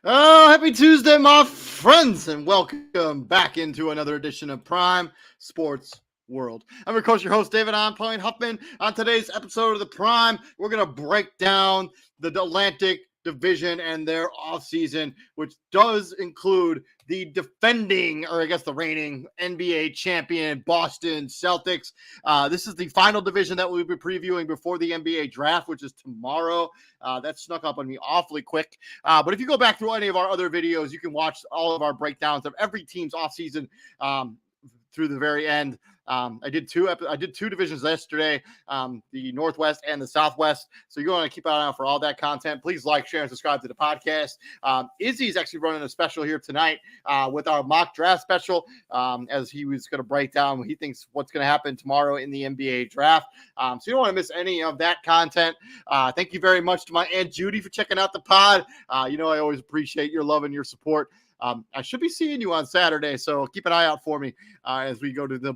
Oh, happy Tuesday, my friends, and welcome back into another edition of Prime Sports World. I'm your coach, your host, David Onpoint Huffman. On today's episode of the Prime, we're going to break down the Atlantic Division and their offseason, which does include the defending, or I guess the reigning NBA champion Boston Celtics. This is the final division that we'll be previewing before the NBA draft, which is tomorrow. That snuck up on me awfully quick. But if you go back through any of our other videos, you can watch all of our breakdowns of every team's offseason through the very end. I did two divisions yesterday, the Northwest and the Southwest. So you're going to keep an eye out for all that content. Please like, share, and subscribe to the podcast. Izzy's actually running a special here tonight with our mock draft special, as he was going to break down what he thinks what's going to happen tomorrow in the NBA draft. So you don't want to miss any of that content. Thank you very much to my Aunt Judy for checking out the pod. I always appreciate your love and your support. I should be seeing you on Saturday, so keep an eye out for me as we go to the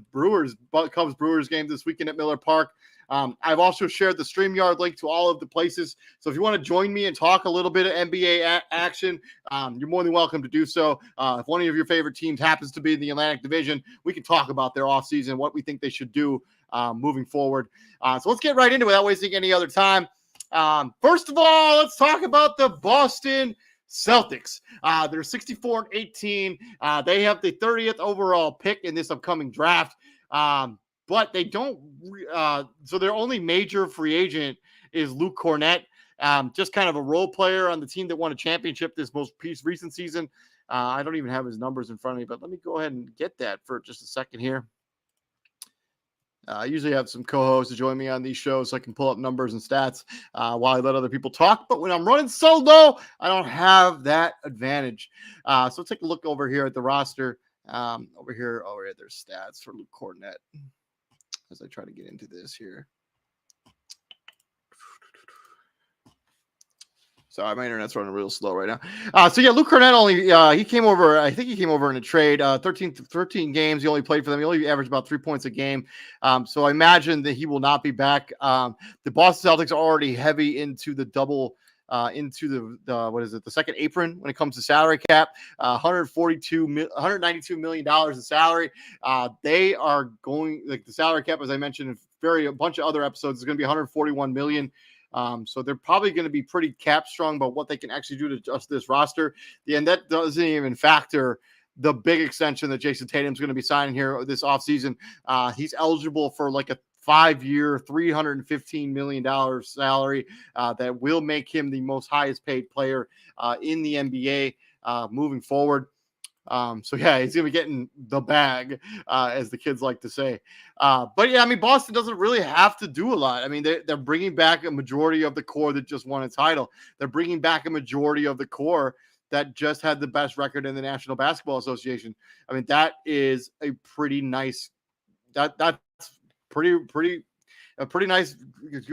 Cubs Brewers game this weekend at Miller Park. I've also shared the StreamYard link to all of the places, so if you want to join me and talk a little bit of NBA action, you're more than welcome to do so. If one of your favorite teams happens to be in the Atlantic Division, we can talk about their offseason, what we think they should do moving forward. So let's get right into it without wasting any other time. First of all, let's talk about the Boston Celtics. They're 64-18. They have the 30th overall pick in this upcoming draft. But they don't. So their only major free agent is Luke Cornett, just kind of a role player on the team that won a championship this most recent season. I don't even have his numbers in front of me, but let me go ahead and get that for just a second here. I usually have some co-hosts to join me on these shows so I can pull up numbers and stats while I let other people talk. But when I'm running solo, I don't have that advantage. So take a look over here at the roster. Over here, there's stats for Luke Cornett as I try to get into this here. Sorry, my internet's running real slow right now. So Luke Cornett he came over. I think he came over in a trade. 13 games. He only played for them. He only averaged about 3 points a game. So I imagine that he will not be back. The Boston Celtics are already heavy into the double. Into the second apron when it comes to salary cap. $192 million in salary. They are going, like, the salary cap, as I mentioned in a bunch of other episodes, is going to be $141 million. So they're probably going to be pretty cap strong about what they can actually do to adjust this roster. And that doesn't even factor the big extension that Jason Tatum's going to be signing here this offseason. He's eligible for like a 5-year, $315 million salary that will make him the most highest paid player in the NBA moving forward. So yeah, he's gonna be getting the bag, as the kids like to say. But yeah, I mean, Boston doesn't really have to do a lot. I mean, they're bringing back a majority of the core that just won a title. They're bringing back a majority of the core that just had the best record in the National Basketball Association. I mean, that is a pretty nice. That's pretty pretty nice,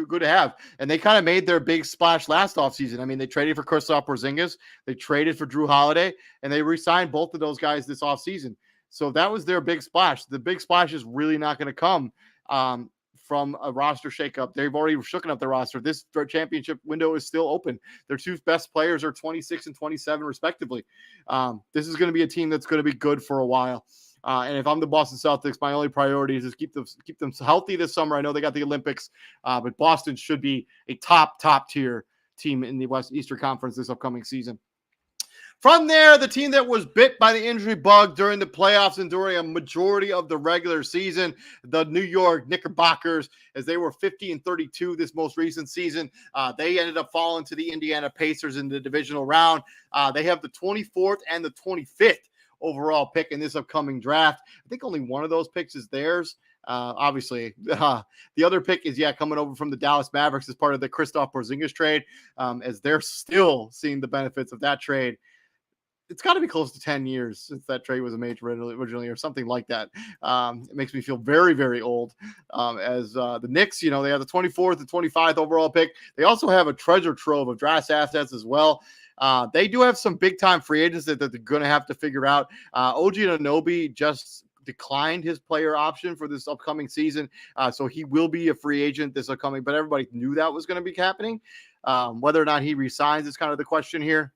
good to have. And they kind of made their big splash last offseason. I mean, they traded for Kristaps Porzingis, they traded for Drew Holiday, and they re-signed both of those guys this offseason. So that was their big splash. The big splash is really not going to come from a roster shakeup. They've already shooken up their roster. This championship window is still open. Their two best players are 26 and 27, respectively. This is going to be a team that's going to be good for a while. And if I'm the Boston Celtics, my only priority is keep them healthy this summer. I know they got the Olympics, but Boston should be a top tier team in the Eastern Conference this upcoming season. From there, the team that was bit by the injury bug during the playoffs and during a majority of the regular season, the New York Knickerbockers, as they were 50-32 this most recent season, they ended up falling to the Indiana Pacers in the divisional round. They have the 24th and the 25th overall pick in this upcoming draft. I think only one of those picks is theirs. Obviously, the other pick is coming over from the Dallas Mavericks as part of the Kristaps Porzingis trade, as they're still seeing the benefits of that trade. It's got to be close to 10 years since that trade was made originally or something like that. It makes me feel very, very old. As the Knicks, they have the 24th and 25th overall pick. They also have a treasure trove of draft assets as well. They do have some big-time free agents that they're going to have to figure out. OG Anunoby just declined his player option for this upcoming season, so he will be a free agent this upcoming, but everybody knew that was going to be happening. Whether or not he resigns is kind of the question here.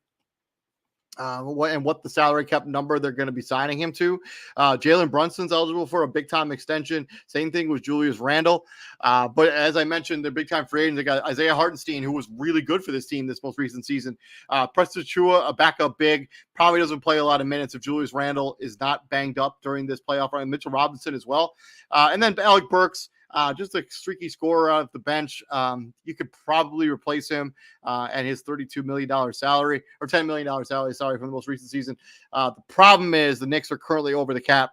What the salary cap number they're going to be signing him to. Jalen Brunson's eligible for a big-time extension. Same thing with Julius Randle. But as I mentioned, the big-time free agents, they got Isaiah Hartenstein, who was really good for this team this most recent season. Preston Chua, a backup big, probably doesn't play a lot of minutes if Julius Randle is not banged up during this playoff run. Mitchell Robinson as well. And then Alec Burks, just a streaky scorer out of the bench. You could probably replace him at his $32 million salary or $10 million salary, from the most recent season. The problem is the Knicks are currently over the cap,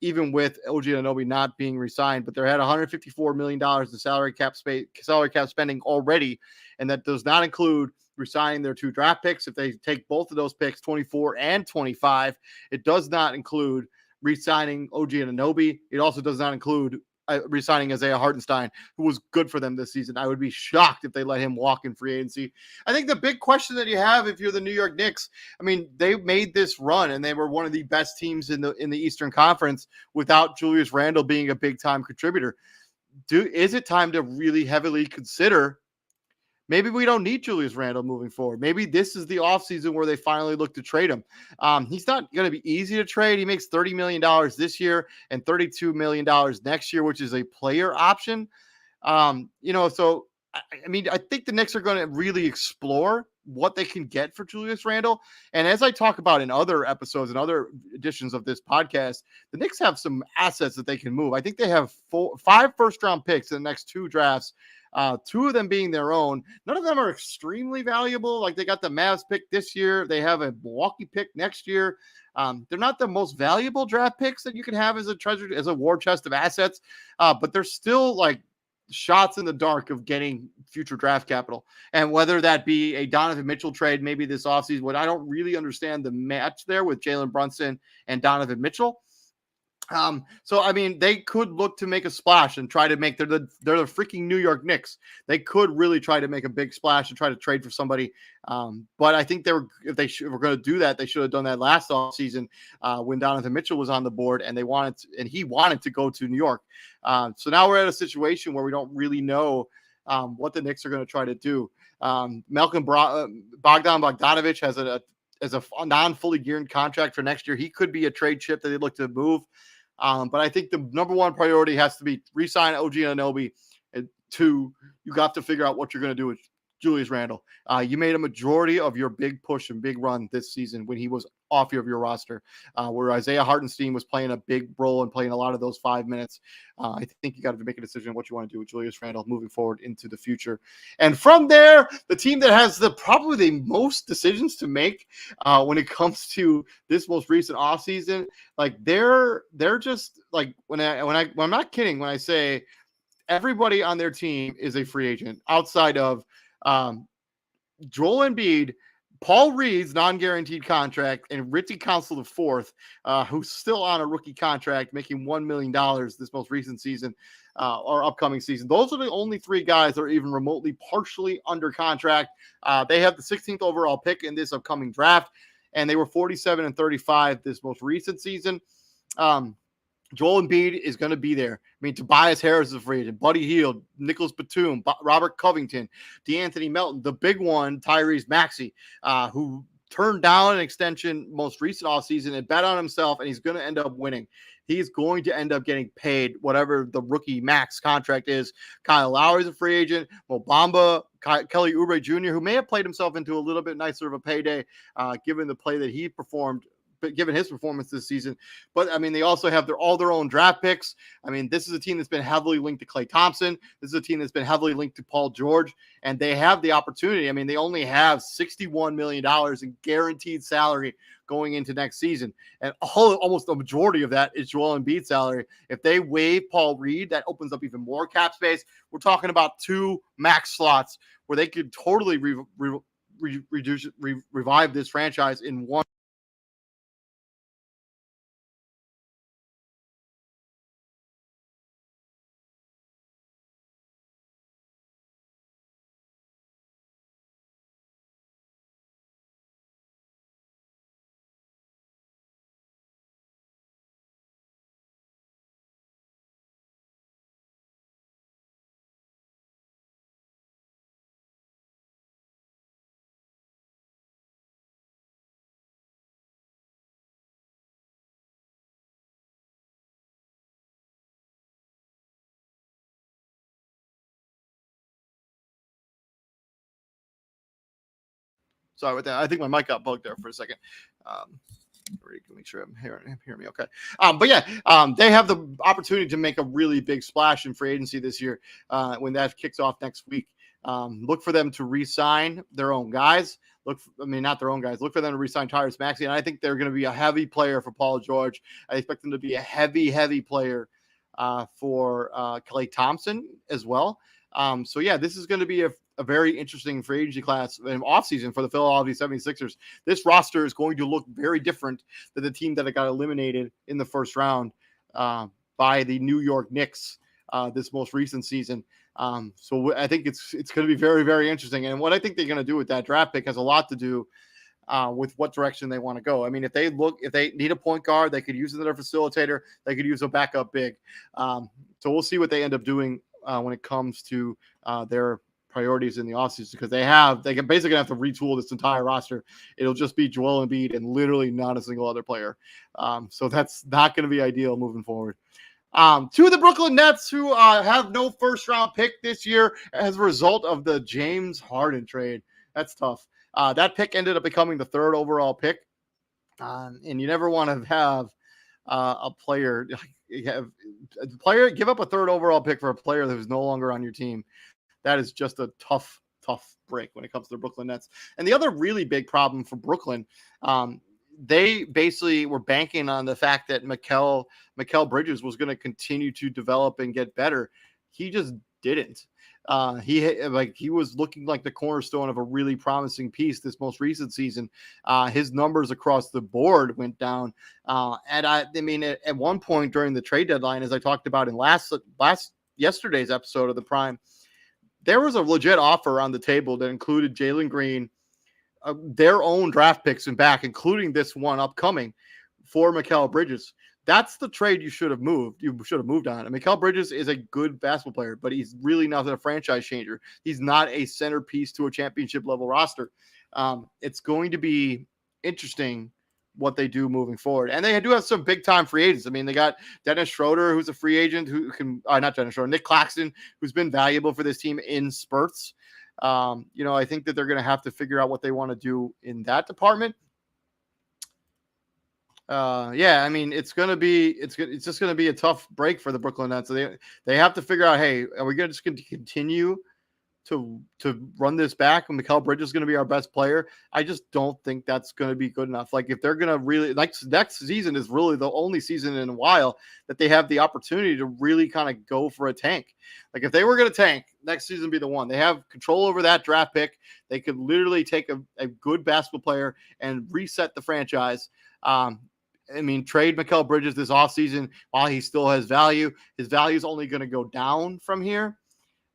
even with OG Anunoby not being re-signed, but they're at $154 million in salary cap spending already, and that does not include resigning their two draft picks. If they take both of those picks, 24 and 25, it does not include re-signing OG Anunoby. It also does not include resigning Isaiah Hartenstein, who was good for them this season. I would be shocked if they let him walk in free agency. I think the big question that you have if you're the New York Knicks, I mean, they made this run and they were one of the best teams in the Eastern Conference without Julius Randle being a big-time contributor. Is it time to really heavily consider maybe we don't need Julius Randle moving forward? Maybe this is the offseason where they finally look to trade him. He's not going to be easy to trade. He makes $30 million this year and $32 million next year, which is a player option. So, I mean, I think the Knicks are going to really explore what they can get for Julius Randle. And as I talk about in other episodes and other editions of this podcast, the Knicks have some assets that they can move. I think they have 5 first-round picks in the next 2 drafts. 2 of them being their own. None of them are extremely valuable. Like they got the Mavs pick this year. They have a Milwaukee pick next year. They're not the most valuable draft picks that you can have as a war chest of assets. But they're still like shots in the dark of getting future draft capital. And whether that be a Donovan Mitchell trade, maybe this offseason, what I don't really understand the match there with Jalen Brunson and Donovan Mitchell. So I mean, they could look to make a splash and try to make they're the freaking New York Knicks. They could really try to make a big splash and try to trade for somebody. But I think if we're going to do that, they should have done that last offseason when Donovan Mitchell was on the board and he wanted to go to New York. So now we're at a situation where we don't really know what the Knicks are going to try to do. Bogdan Bogdanovic has a non-fully guaranteed contract for next year. He could be a trade chip that they look to move. But I think the number one priority has to be re-sign OG Anunoby, Two, you got to figure out what you're going to do with Julius Randle. You made a majority of your big push and big run this season when he was off of your roster, where Isaiah Hartenstein was playing a big role and playing a lot of those 5 minutes. I think you got to make a decision on what you want to do with Julius Randle moving forward into the future. And from there, the team that has probably the most decisions to make when it comes to this most recent offseason, like they're just like I'm not kidding when I say everybody on their team is a free agent outside of um, Joel Embiid, Paul Reed's non-guaranteed contract, and Richie Council IV, who's still on a rookie contract, making $1 million this most recent season or upcoming season. Those are the only three guys that are even remotely partially under contract. They have the 16th overall pick in this upcoming draft, and they were 47 and 35 this most recent season. Joel Embiid is going to be there. I mean, Tobias Harris is a free agent. Buddy Hield, Nicholas Batum, Robert Covington, DeAnthony Melton, the big one, Tyrese Maxey, who turned down an extension most recent offseason and bet on himself, and he's going to end up winning. He's going to end up getting paid whatever the rookie max contract is. Kyle Lowry's a free agent. Mo Bamba, Kelly Oubre Jr., who may have played himself into a little bit nicer of a payday, given the play that he performed, given his performance this season. But I mean, they also have all their own draft picks. I mean, this is a team that's been heavily linked to Klay Thompson. This is a team that's been heavily linked to Paul George, and they have the opportunity. I mean, they only have $61 million in guaranteed salary going into next season, and almost the majority of that is Joel Embiid's salary. If they waive Paul Reed, that opens up even more cap space. We're talking about 2 max slots where they could totally revive this franchise in one. Sorry with that. I think my mic got bugged there for a second. Make sure I'm hearing me okay. But yeah, they have the opportunity to make a really big splash in free agency this year when that kicks off next week. Look for them to re-sign their own guys. Not their own guys. Look for them to re-sign Tyrese Maxey. And I think they're going to be a heavy player for Paul George. I expect them to be a heavy player for Klay Thompson as well. So yeah, this is going to be a very interesting free agency class and offseason for the Philadelphia 76ers. This roster is going to look very different than the team that got eliminated in the first round by the New York Knicks this most recent season. So I think it's going to be very, very interesting. And what I think they're going to do with that draft pick has a lot to do with what direction they want to go. I mean, if they need a point guard, they could use another facilitator. They could use a backup big. So we'll see what they end up doing when it comes to their priorities in the offseason, because they can basically have to retool this entire roster. It'll just be Joel Embiid and literally not a single other player. So that's not going to be ideal moving forward. To the Brooklyn Nets, who have no first round pick this year as a result of the James Harden trade. That's tough. That pick ended up becoming the 3rd overall pick. And you never want to have a player give up a 3rd overall pick for a player who's no longer on your team. That is just a tough break when it comes to the Brooklyn Nets. And the other really big problem for Brooklyn, they basically were banking on the fact that Mikal Bridges was going to continue to develop and get better. He just didn't. He was looking like the cornerstone of a really promising piece this most recent season. His numbers across the board went down. And I mean, at one point during the trade deadline, as I talked about in yesterday's episode of the Prime, there was a legit offer on the table that included Jalen Green, their own draft picks and back, including this one upcoming for Mikal Bridges. That's the trade you should have moved. You should have moved on. And Mikal Bridges is a good basketball player, but he's really not a franchise changer. He's not a centerpiece to a championship level roster. It's going to be interesting what they do moving forward. And they do have some big time free agents. I mean, they got Dennis Schroeder, who's a free agent who can not Dennis Schroeder, Nick Claxton, who's been valuable for this team in spurts. I think that they're going to have to figure out what they want to do in that department. I mean, it's just going to be a tough break for the Brooklyn Nets. So they have to figure out, hey, are we going to continue to run this back and Mikal Bridges is going to be our best player? I just don't think that's going to be good enough. Like, if they're going to really, next season is really the only season in a while that they have the opportunity to really kind of go for a tank. Like, if they were going to tank, next season be the one. They have control over that draft pick. They could literally take a good basketball player and reset the franchise. Trade Mikal Bridges this offseason while he still has value. His value is only going to go down from here.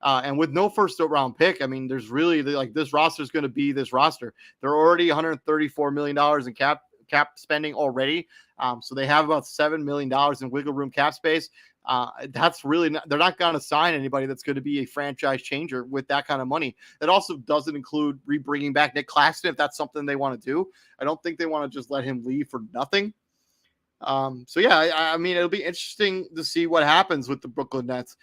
And with no first round pick, I mean, there's really this roster is going to be this roster. They're already $134 million in cap spending already. So they have about $7 million in wiggle room cap space. That's really they're not going to sign anybody that's going to be a franchise changer with that kind of money. It also doesn't include bringing back Nick Claxton if that's something they want to do. I don't think they want to just let him leave for nothing. I mean, it'll be interesting to see what happens with the Brooklyn Nets.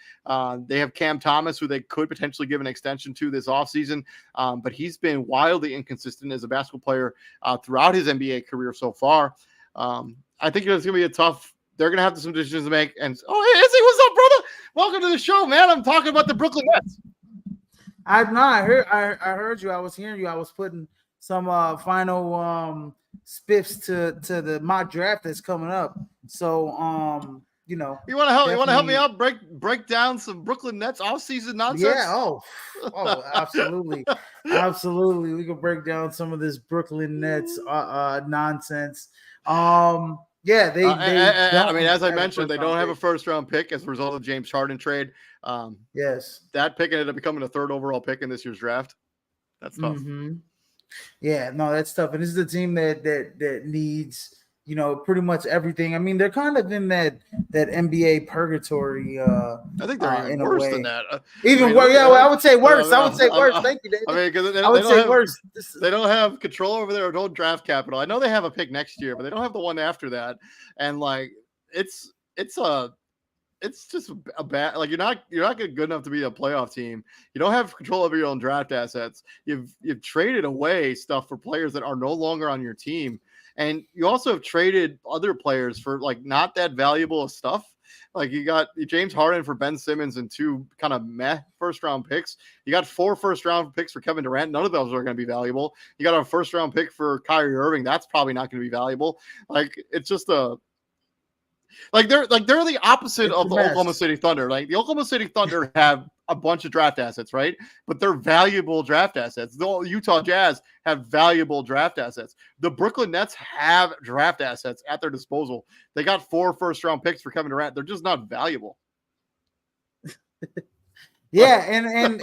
They have Cam Thomas, who they could potentially give an extension to this offseason, but he's been wildly inconsistent as a basketball player throughout his NBA career so far. I think it's going to be they're going to have some decisions to make. And, hey, Izzy, what's up, brother? Welcome to the show, man. I'm talking about the Brooklyn Nets. I heard you. I was hearing you. I was putting some final spiffs to the mock draft that's coming up. So you want to help me out, break down some Brooklyn Nets offseason nonsense? Yeah, absolutely. Absolutely. We can break down some of this Brooklyn Nets nonsense. As I mentioned, they don't have a first round pick as a result of James Harden trade. Yes. That pick ended up becoming a third overall pick in this year's draft. That's tough. Mm-hmm. Yeah, no, that's tough. And this is a team that needs, pretty much everything. I mean, they're kind of in that NBA purgatory. I think they're even worse than that. Worse. Yeah, I would say worse. I would say worse. Thank you, David. I mean, because I would say worse. They don't have control over their own draft capital. I know they have a pick next year, but they don't have the one after that. And it's just a bad, you're not good enough to be a playoff team. You don't have control over your own draft assets. You've traded away stuff for players that are no longer on your team. And you also have traded other players for not that valuable of stuff. Like, you got James Harden for Ben Simmons and 2 kind of meh first round picks. You got 4 first round picks for Kevin Durant. None of those are going to be valuable. You got a first round pick for Kyrie Irving. That's probably not going to be valuable. It's just they're the opposite of the Oklahoma City Thunder. The Oklahoma City Thunder have a bunch of draft assets, right? But they're valuable draft assets. The Utah Jazz have valuable draft assets. The Brooklyn Nets have draft assets at their disposal. They got 4 first round picks for Kevin Durant. They're just not valuable. Yeah, and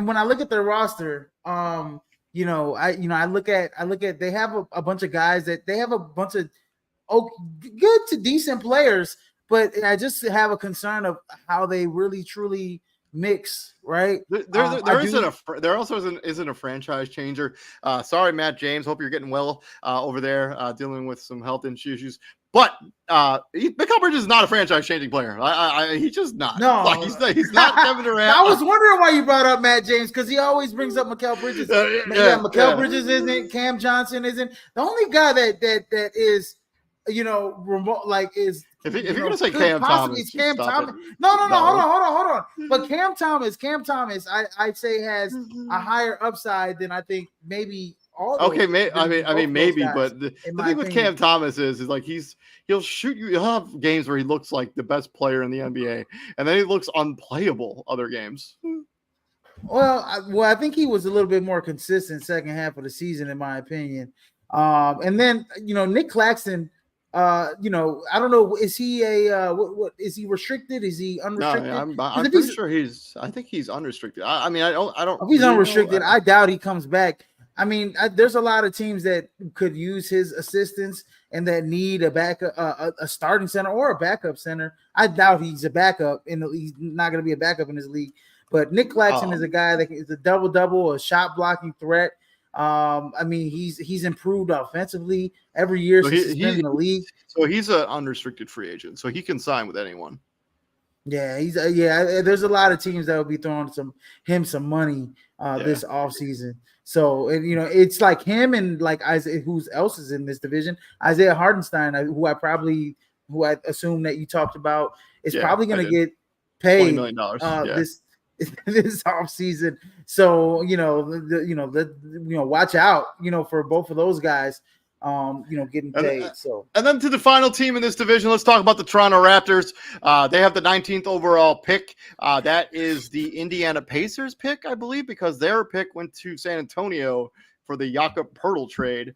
when I look at their roster, I look at they have a bunch of guys that they have a bunch of good to decent players, but I just have a concern of how they really truly mix, right? There also isn't a franchise changer. Sorry, Matt James. Hope you're getting well over there, dealing with some health issues. But Mikal Bridges is not a franchise changing player. He's just not. No, he's not Kevin Durant. I was wondering why you brought up Matt James, because he always brings up Mikal Bridges. Mikal Bridges isn't. Cam Johnson isn't. The only guy that is, remote, is if you're gonna say Cam Thomas, Cam Thomas. No, hold on. But Cam Thomas, I'd say has a higher upside than I think maybe all. Okay, maybe, but the thing with Cam Thomas is he'll shoot you. He'll have games where he looks like the best player in the NBA, and then he looks unplayable other games. Well, I think he was a little bit more consistent second half of the season, in my opinion. And then Nick Claxton. I don't know. Is he what is he restricted? Is he unrestricted? No, I'm pretty sure I think he's unrestricted. I don't. If he's unrestricted, I doubt he comes back. I mean, there's a lot of teams that could use his assistance and that need a backup, a starting center or a backup center. I doubt he's a backup he's not going to be a backup in this league. But Nick Claxton is a guy that is a double-double, a shot blocking threat. I mean, he's improved offensively every year So since he's been in the league. so he's an unrestricted free agent, so he can sign with anyone. Yeah, he's yeah. There's a lot of teams that will be throwing some money this offseason. So and it's like him and like Isaiah, who else is in this division? Isaiah Hardenstein, who I assume that you talked about, is probably going to get paid $20 million. This offseason. So watch out for both of those guys. Getting paid. And then to the final team in this division, let's talk about the Toronto Raptors. They have the 19th overall pick. That is the Indiana Pacers pick, I believe, because their pick went to San Antonio for the Jakob Poeltl trade,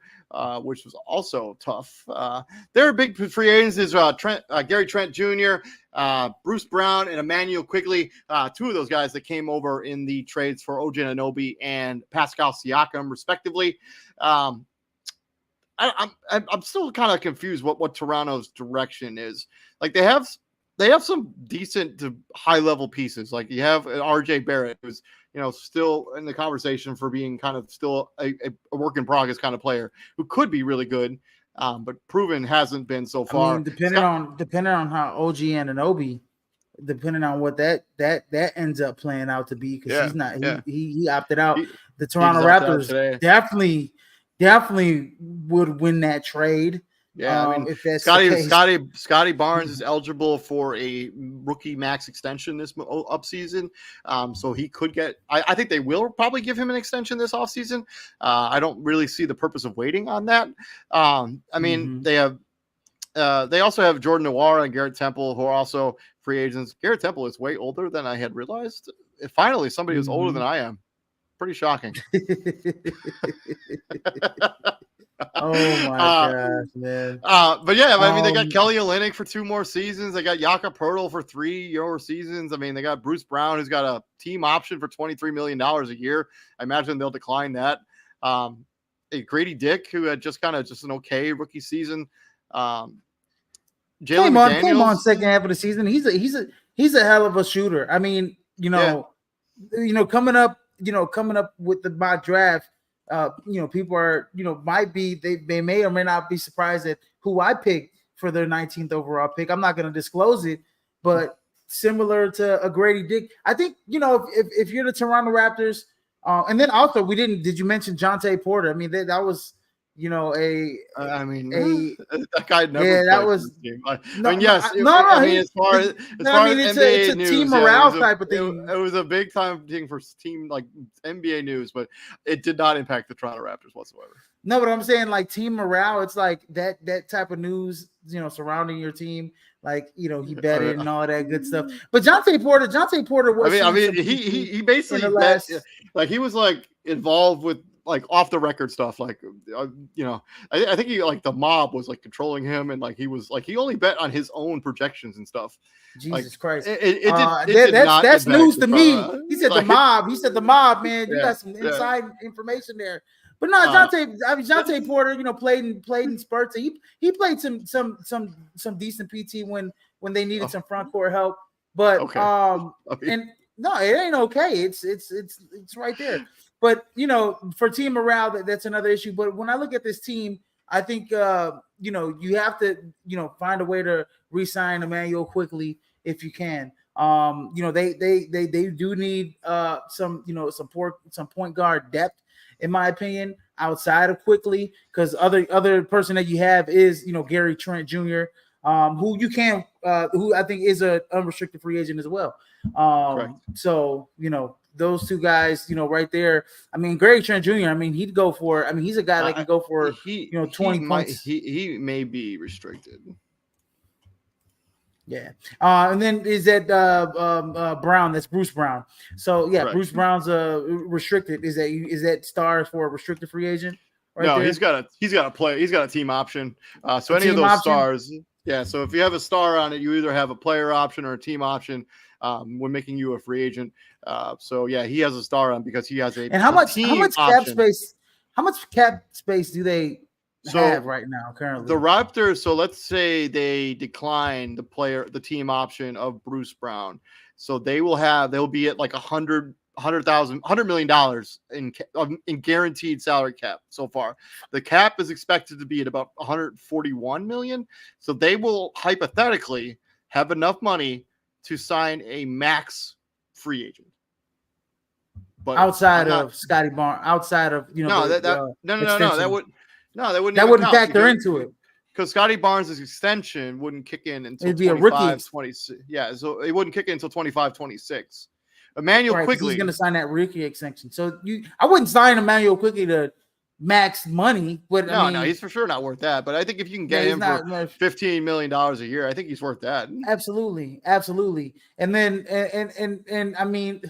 which was also tough. Their big free agents is Gary Trent Jr., Bruce Brown, and Emmanuel Quigley. Two of those guys that came over in the trades for OG Anunoby and Pascal Siakam, respectively. I'm still kind of confused what Toronto's direction is. Like they have some decent to high level pieces. Like you have RJ Barrett, who's still in the conversation for being kind of still a work in progress kind of player who could be really good, but proven hasn't been so far. I mean, depending on how OG and Anunoby, depending on what that ends up playing out to be, because he's not he opted out. The Toronto Raptors definitely would win that trade. Yeah, I mean, if that's Scotty Barnes is eligible for a rookie max extension this upseason, so he could get. I think they will probably give him an extension this offseason. I don't really see the purpose of waiting on that. I mean, they also have Jordan Nwora and Garrett Temple, who are also free agents. Garrett Temple is way older than I had realized. Finally, somebody who's older than I am. Pretty shocking. Oh my gosh, man! But yeah, I mean, they got Kelly Olynyk for 2 more seasons. They got Jakob Poeltl for 3 more seasons. I mean, they got Bruce Brown, who's got a team option for $23 million a year. I imagine they'll decline that. Grady Dick, who had just an okay rookie season. Jalen came on second half of the season. He's a hell of a shooter. I mean, coming up with the mock draft. People are, they may or may not be surprised at who I picked for their 19th overall pick. I'm not going to disclose it, but similar to a Grady Dick, I think, if you're the Toronto Raptors, and then also did you mention Jonte Porter? I mean, that was, that guy never. Yeah, that was. As far as it's a news, team morale type of thing. It was a big time thing for team like NBA news, but it did not impact the Toronto Raptors whatsoever. No, but I'm saying like team morale. It's like that type of news, surrounding your team. Like he betted and all that good stuff. But Jonte Porter was. I mean, he basically like he was like involved with. Like off the record stuff, like I think he like the mob was like controlling him, and like he was like he only bet on his own projections and stuff. Jesus Christ, that's news to me. He said the mob. He said the mob, man. You got some inside information there. But no, Jonte Porter, played in spurts. He played some decent PT when they needed some front court help. But and no, it ain't okay. It's right there. But for team morale, that's another issue. But when I look at this team, I think you have to find a way to re-sign Emmanuel Quigley if you can. They do need some point guard depth, in my opinion, outside of Quigley, because other person that you have is Gary Trent Jr. Who I think is a unrestricted free agent as well. So those two guys, right there. I mean, Gary Trent Jr. I mean, he'd go for. I mean, he's a guy that can go for 20 points. He may be restricted. Yeah, and then is that Brown? That's Bruce Brown. So yeah, Bruce Brown's restricted. Is that star for a restricted free agent? No, he's got a play. He's got a team option. So any of those stars. Yeah. So if you have a star on it, you either have a player option or a team option. When making you a free agent. So yeah, he has a star on because he has a. And how much cap space? How much cap space do they have right now currently? The Raptors. So let's say they decline the team option of Bruce Brown. So they'll be at like 100 $100 million in guaranteed salary cap so far. The cap is expected to be at about 141 million. So they will hypothetically have enough money to sign a max free agent. But outside of Scotty Barnes, outside of no, that wouldn't that even wouldn't count factor into it. Because Scotty Barnes' extension wouldn't kick in until It'd be a rookie 25, 26. Yeah, so it wouldn't kick in until 25, 26. Emmanuel Quigley. He's going to sign that rookie extension. So I wouldn't sign Emmanuel Quigley to max money. But no, he's for sure not worth that. But I think if you can get him for $15 million a year, I think he's worth that. Absolutely. And then and I mean,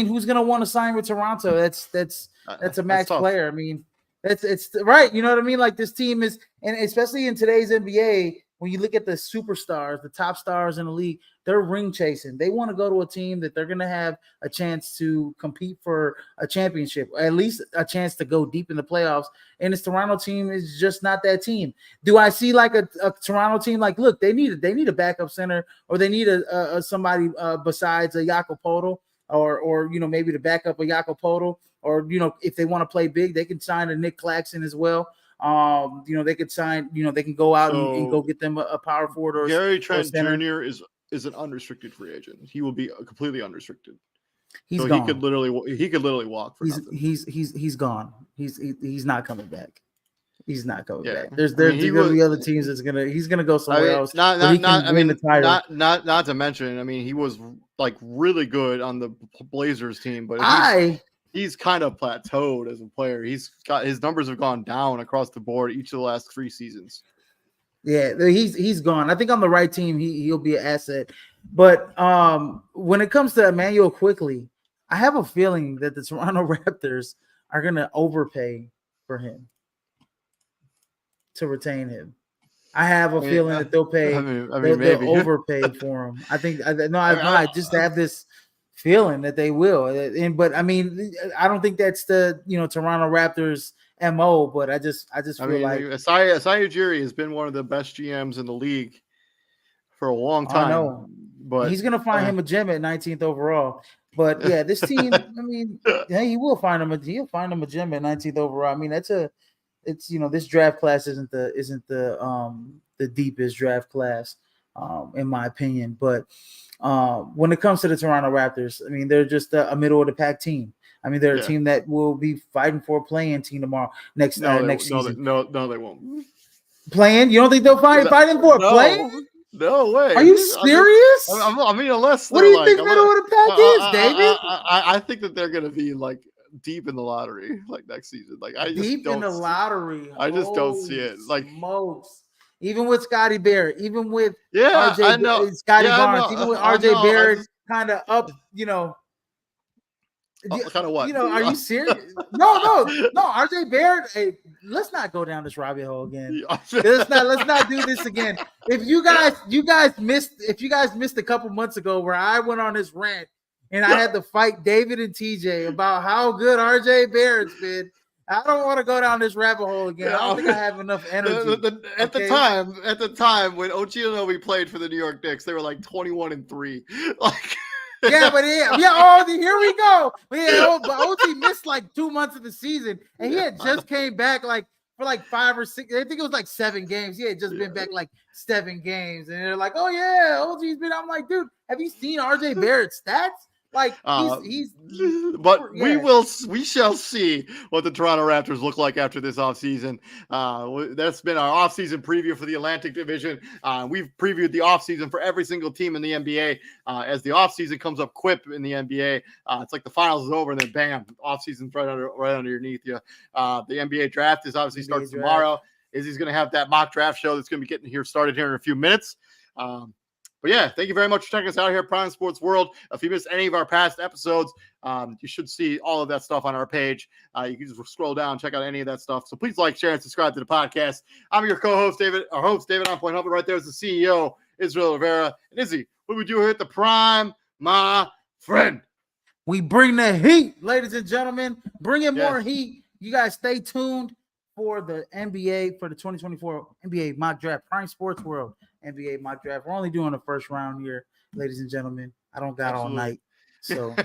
who's going to want to sign with Toronto? That's a max player. I mean, it's right. You know what I mean? Like this team is, and especially in today's NBA, when you look at the superstars, the top stars in the league, they're ring chasing. They want to go to a team that they're going to have a chance to compete for a championship, or at least a chance to go deep in the playoffs. And this Toronto team is just not that team. Do I see like a Toronto team? Like, look, they need a backup center, or they need a somebody besides a Jakob Poeltl, or maybe to back up a Jakob Poeltl, or if they want to play big, they can sign a Nick Claxton as well. They could sign, they can go out and go get them a power forward or Gary Trent Jr. is an unrestricted free agent. He will be completely unrestricted. He's gone. He could literally walk for nothing. He's gone. He's not coming back. He's not coming back. There's going to be other teams he's gonna go somewhere else. Not to mention, he was like really good on the Blazers team, but he's kind of plateaued as a player. His numbers have gone down across the board each of the last 3 seasons. Yeah, he's gone. I think on the right team, he'll be an asset. But when it comes to Emmanuel Quigley, I have a feeling that the Toronto Raptors are going to overpay for him to retain him. I have a feeling that they'll pay. They'll overpay for him. I just have this feeling that they will. But I don't think that's the Toronto Raptors MO. But I just feel like Asai Ujiri has been one of the best GMs in the league for a long time. I know, but he's gonna find him a gem at 19th overall. But yeah, this team, he will find him. He'll find him a gem at 19th overall. This draft class isn't the deepest draft class, in my opinion. But when it comes to the Toronto Raptors, they're just a middle of the pack team. They're a team that will be fighting for a play-in team tomorrow. Next season. No, they won't. Playing? You don't think they'll fighting for a play-in? No way. Are you serious? Unless what do you think middle of the pack is, David? I think that they're going to be like deep in the lottery like next season. Like I just deep in the lottery. I just don't see it. Like most. Even with Scotty Barrett, even with RJ, Scotty Barnes, even with RJ Barrett kind of up, kind of what? Are you serious? No. RJ Barrett. Hey, let's not go down this rabbit hole again. Let's not do this again. If you guys missed a couple months ago where I went on this rant and I had to fight David and TJ about how good RJ Barrett's been. I don't want to go down this rabbit hole again. I don't think I have enough energy. At the time when Ochianobi played for the New York Knicks, they were like 21-3. Like. Here we go. But OG missed like 2 months of the season, and he had just came back like for like 5 or 6. I think it was like 7 games. He had just been back like 7 games, and they're like, "Oh yeah, OG's been." I'm like, dude, have you seen RJ Barrett's stats? Like he's but we shall see what the Toronto Raptors look like after this offseason. That's been our offseason preview for the Atlantic Division. We've previewed the offseason for every single team in the NBA. As the offseason comes up quick in the NBA, it's like the finals is over and then bam, offseason's right underneath you. The NBA draft is obviously starts tomorrow. Izzy's going to have that mock draft show that's going to be getting started here in a few minutes. But yeah, thank you very much for checking us out here at Prime Sports World. If you missed any of our past episodes, you should see all of that stuff on our page. You can just scroll down, check out any of that stuff. So please like, share, and subscribe to the podcast. I'm your co-host, David. Our host, David On Point. Right there is the CEO, Israel Rivera. And Izzy, what we do here at the Prime, my friend? We bring the heat, ladies and gentlemen. Bring in more heat. You guys stay tuned for the NBA, for the 2024 NBA mock draft, Prime Sports World NBA mock draft. We're only doing the first round here, ladies and gentlemen. I don't got all night. So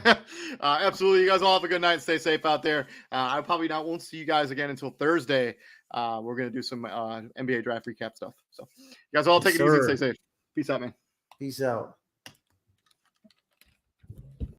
absolutely. You guys all have a good night and stay safe out there. I probably won't see you guys again until Thursday. We're going to do some NBA draft recap stuff. So you guys all Yes, take it easy and sir. stay safe. Peace out, man. Peace out.